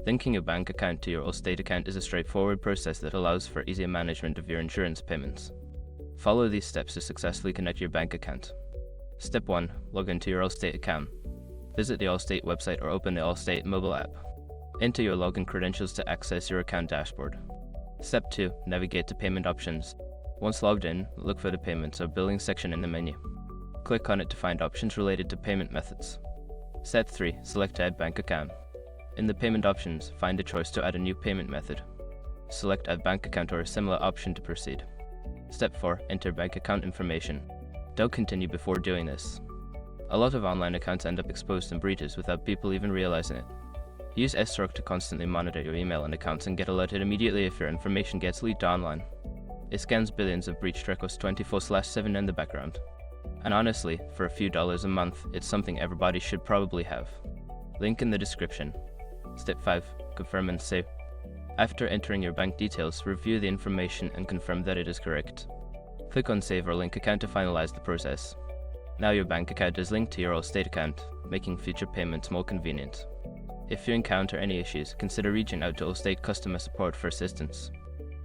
Linking a bank account to your Allstate account is a straightforward process that allows for easier management of your insurance payments. Follow these steps to successfully connect your bank account. Step 1. Log into your Allstate account. Visit the Allstate website or open the Allstate mobile app. Enter your login credentials to access your account dashboard. Step 2. Navigate to payment options. Once logged in, look for the payments or billing section in the menu. Click on it to find options related to payment methods. Step 3. Select Add Bank Account. In the payment options, find a choice to add a new payment method. Select Add Bank Account or a similar option to proceed. Step 4. Enter bank account information. Don't continue before doing this. A lot of online accounts end up exposed in breaches without people even realizing it. Use SROC to constantly monitor your email and accounts and get alerted immediately if your information gets leaked online. It scans billions of breached records 24/7 in the background. And honestly, for a few dollars a month, it's something everybody should probably have. Link in the description. Step 5. Confirm and save. After entering your bank details, review the information and confirm that it is correct. Click on Save or Link Account to finalize the process. Now your bank account is linked to your Allstate account, making future payments more convenient. If you encounter any issues, consider reaching out to Allstate customer support for assistance.